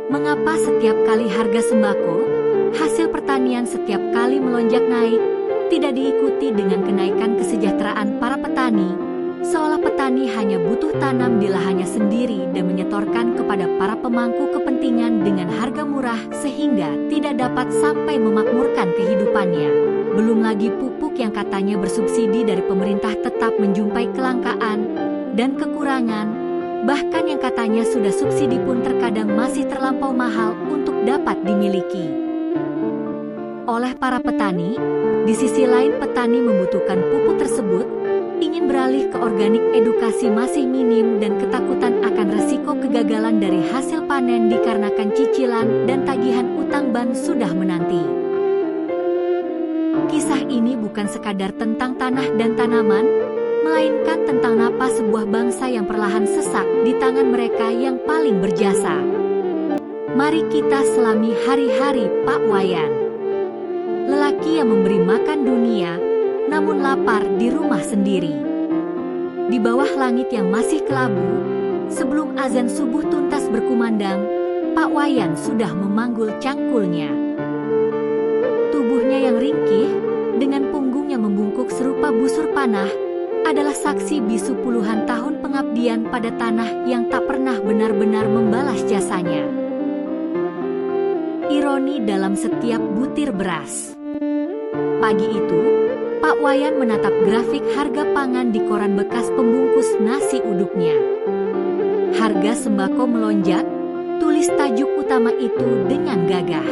Mengapa setiap kali harga sembako, hasil pertanian setiap kali melonjak naik, tidak diikuti dengan kenaikan kesejahteraan para petani, seolah petani hanya butuh tanam di lahannya sendiri dan menyetorkan kepada para pemangku kepentingan dengan harga murah sehingga tidak dapat sampai memakmurkan kehidupannya. Belum lagi pupuk yang katanya bersubsidi dari pemerintah tetap menjumpai kelangkaan dan kekurangan. Bahkan yang katanya sudah subsidi pun terkadang masih terlampau mahal untuk dapat dimiliki oleh para petani. Di sisi lain, petani membutuhkan pupuk tersebut, ingin beralih ke organik, edukasi masih minim dan ketakutan akan resiko kegagalan dari hasil panen dikarenakan cicilan dan tagihan utang bank sudah menanti. Kisah ini bukan sekadar tentang tanah dan tanaman, melainkan tentang napas sebuah bangsa yang perlahan sesak di tangan mereka yang paling berjasa. Mari kita selami hari-hari Pak Wayan. Lelaki yang memberi makan dunia, namun lapar di rumah sendiri. Di bawah langit yang masih kelabu, sebelum azan subuh tuntas berkumandang, Pak Wayan sudah memanggul cangkulnya. Tubuhnya yang ringkih, dengan punggung yang membungkuk serupa busur panah, adalah saksi bisu puluhan tahun pengabdian pada tanah yang tak pernah benar-benar membalas jasanya. Ironi dalam setiap butir beras. Pagi itu, Pak Wayan menatap grafik harga pangan di koran bekas pembungkus nasi uduknya. Harga sembako melonjak, tulis tajuk utama itu dengan gagah.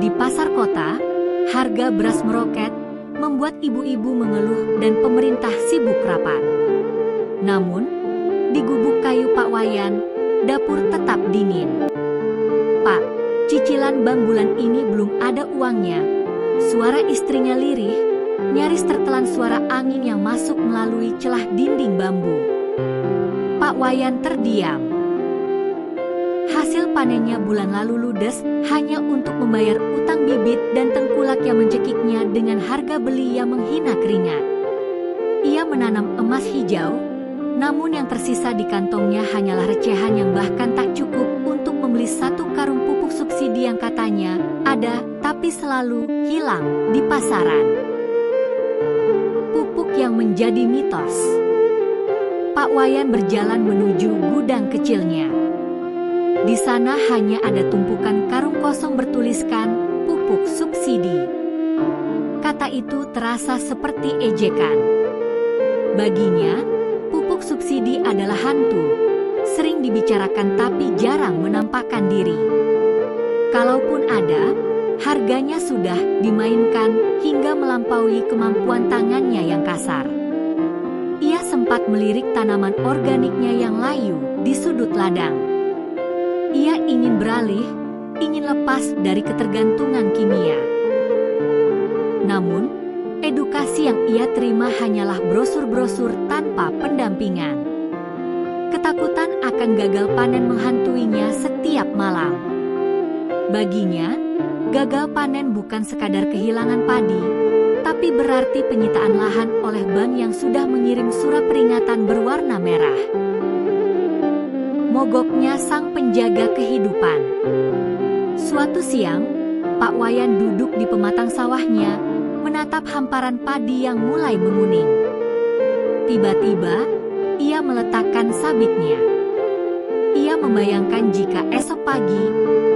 Di pasar kota, harga beras meroket, membuat ibu-ibu mengeluh dan pemerintah sibuk rapat. Namun, di gubuk kayu Pak Wayan, dapur tetap dingin. "Pak, cicilan bank bulan ini belum ada uangnya." Suara istrinya lirih, nyaris tertelan suara angin yang masuk melalui celah dinding bambu. Pak Wayan terdiam. Hasil panennya bulan lalu ludes hanya untuk membayar utang bibit dan tengkulak yang mencekiknya dengan harga beli yang menghina keringat. Ia menanam emas hijau, namun yang tersisa di kantongnya hanyalah recehan yang bahkan tak cukup untuk membeli satu karung pupuk subsidi yang katanya ada tapi selalu hilang di pasaran. Pupuk yang menjadi mitos. Pak Wayan berjalan menuju gudang kecilnya. Di sana hanya ada tumpukan karung kosong bertuliskan pupuk subsidi. Kata itu terasa seperti ejekan. Baginya, pupuk subsidi adalah hantu, sering dibicarakan tapi jarang menampakkan diri. Kalaupun ada, harganya sudah dimainkan hingga melampaui kemampuan tangannya yang kasar. Ia sempat melirik tanaman organiknya yang layu di sudut ladang. Ia ingin beralih, ingin lepas dari ketergantungan kimia. Namun, edukasi yang ia terima hanyalah brosur-brosur tanpa pendampingan. Ketakutan akan gagal panen menghantuinya setiap malam. Baginya, gagal panen bukan sekadar kehilangan padi, tapi berarti penyitaan lahan oleh bank yang sudah mengirim surat peringatan berwarna merah. Mogoknya sang penjaga kehidupan. Suatu siang, Pak Wayan duduk di pematang sawahnya, menatap hamparan padi yang mulai menguning. Tiba-tiba, ia meletakkan sabitnya. Ia membayangkan jika esok pagi,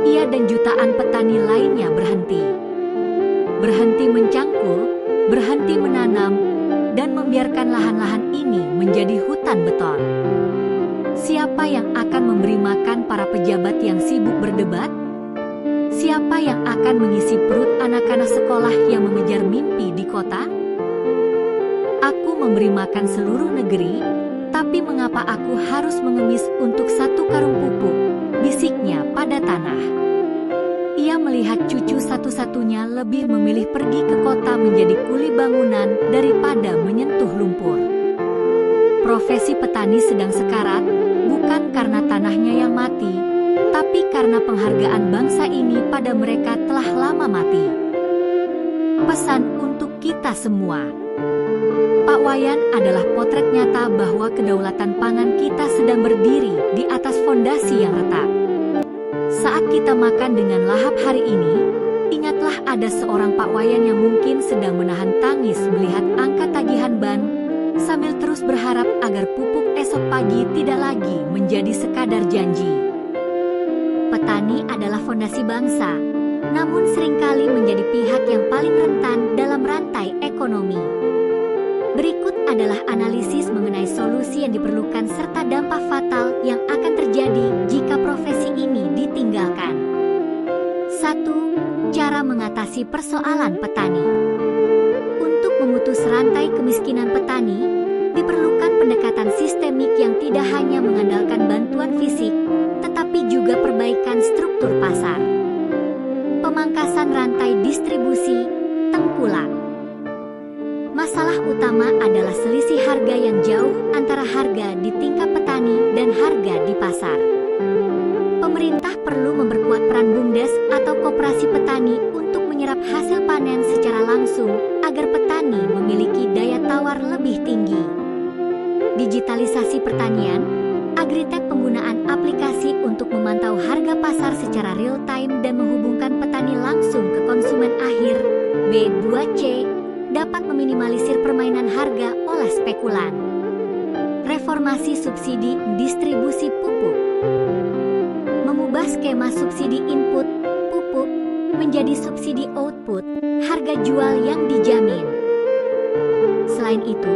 ia dan jutaan petani lainnya berhenti. Berhenti mencangkul, berhenti menanam, dan membiarkan lahan-lahan ini menjadi hutan beton. Siapa yang akan memberi makan para pejabat yang sibuk berdebat? Siapa yang akan mengisi perut anak-anak sekolah yang mengejar mimpi di kota? Aku memberi makan seluruh negeri, tapi mengapa aku harus mengemis untuk satu karung pupuk? Bisiknya pada tanah. Ia melihat cucu satu-satunya lebih memilih pergi ke kota menjadi kuli bangunan daripada menyentuh lumpur. Profesi petani sedang sekarat, bukan karena tanahnya yang mati, tapi karena penghargaan bangsa ini pada mereka telah lama mati. Pesan untuk kita semua. Pak Wayan adalah potret nyata bahwa kedaulatan pangan kita sedang berdiri di atas fondasi yang retak. Saat kita makan dengan lahap hari ini, ingatlah ada seorang Pak Wayan yang mungkin sedang menahan tangis melihat angka tagihan ban, sambil terus berharap agar pupuk esok pagi tidak lagi menjadi sekadar janji. Petani adalah fondasi bangsa, namun seringkali menjadi pihak yang paling rentan dalam rantai ekonomi. Berikut adalah analisis mengenai solusi yang diperlukan serta dampak fatal yang akan terjadi jika profesi ini ditinggalkan. 1. Cara mengatasi persoalan petani. Untuk memutus rantai kemiskinan petani, diperlukan pendekatan sistemik yang tidak hanya mengandalkan bantuan fisik, tetapi juga perbaikan struktur pasar. Pemangkasan rantai distribusi tengkulak. Masalah utama adalah selisih harga yang jauh antara harga di tingkat petani dan harga di pasar. Pemerintah perlu memperkuat peran BUMDes atau koperasi petani untuk menyerap hasil panen secara langsung agar petani memiliki daya tawar lebih tinggi. Digitalisasi pertanian, Agritech penggunaan aplikasi untuk memantau harga pasar secara real-time dan menghubungkan petani langsung ke konsumen akhir, B2C, dapat meminimalisir permainan harga oleh spekulan. Reformasi subsidi distribusi pupuk. Mengubah skema subsidi input, pupuk, menjadi subsidi output, harga jual yang dijamin. Selain itu,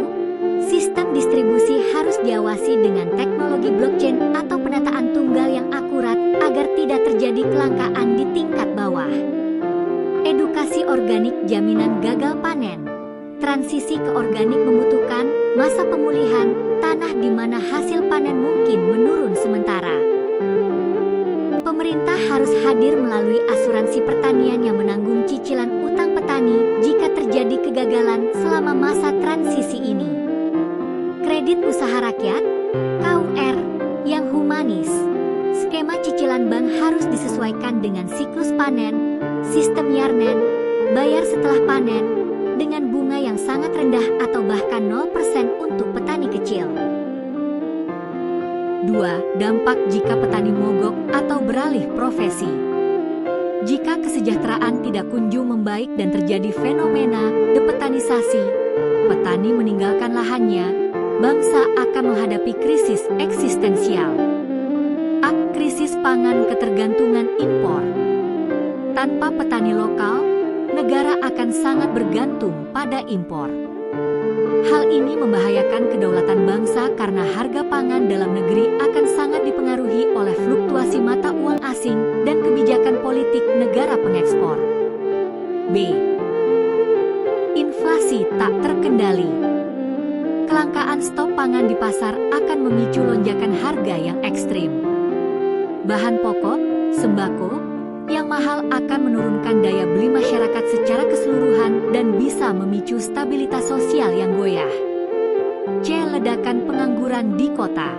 sistem distribusi harus diawasi dengan teknologi blockchain atau penataan tunggal yang akurat agar tidak terjadi kelangkaan di tingkat bawah. Edukasi organik jaminan gagal panen. Transisi ke organik membutuhkan masa pemulihan tanah di mana hasil panen mungkin menurun sementara. Pemerintah harus hadir melalui asuransi pertanian yang menanggung cicilan utang petani jika terjadi kegagalan selama masa transisi ini. Kredit usaha rakyat, KUR, yang humanis. Skema cicilan bank harus disesuaikan dengan siklus panen, sistem Yarnen, bayar setelah panen, dengan bunga yang sangat rendah atau bahkan 0% untuk petani kecil. 2. Dampak jika petani mogok atau beralih profesi. Jika kesejahteraan tidak kunjung membaik dan terjadi fenomena depetanisasi, petani meninggalkan lahannya, bangsa akan menghadapi krisis eksistensial. Krisis pangan ketergantungan impor. Tanpa petani lokal, negara akan sangat bergantung pada impor. Hal ini membahayakan kedaulatan bangsa karena harga pangan dalam negeri akan sangat dipengaruhi oleh fluktuasi mata uang asing dan kebijakan politik negara pengekspor. B. Inflasi tak terkendali. Kelangkaan stok pangan di pasar akan memicu lonjakan harga yang ekstrim. Bahan pokok, sembako, yang mahal akan menurunkan daya beli masyarakat secara keseluruhan dan bisa memicu stabilitas sosial yang goyah. C. Ledakan pengangguran di kota.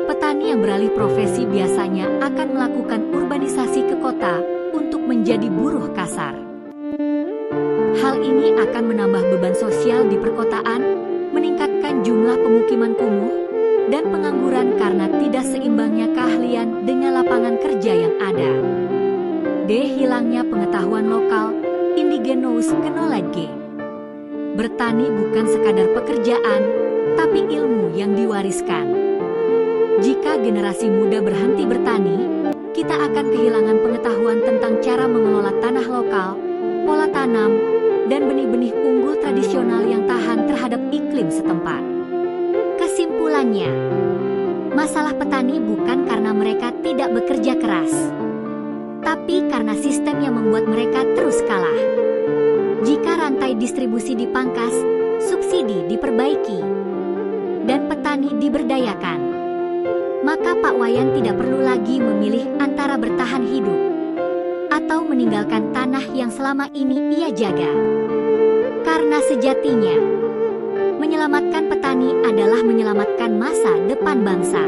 Petani yang beralih profesi biasanya akan melakukan urbanisasi ke kota untuk menjadi buruh kasar. Hal ini akan menambah beban sosial di perkotaan, meningkatkan jumlah pemukiman kumuh, dan pengangguran karena tidak seimbangnya keahlian dengan lapangan kerja yang ada. D. Hilangnya pengetahuan lokal, indigenous knowledge. Bertani bukan sekadar pekerjaan, tapi ilmu yang diwariskan. Jika generasi muda berhenti bertani, kita akan kehilangan pengetahuan tentang cara mengelola tanah lokal, pola tanam, dan benih-benih unggul tradisional yang tahan terhadap iklim setempat. Kesimpulannya, masalah petani bukan karena mereka tidak bekerja keras, tapi karena sistem yang membuat mereka terus kalah. Jika rantai distribusi dipangkas, subsidi diperbaiki, dan petani diberdayakan, maka Pak Wayan tidak perlu lagi memilih antara bertahan hidup atau meninggalkan tanah yang selama ini ia jaga. Karena sejatinya, menyelamatkan petani adalah menyelamatkan masa depan bangsa.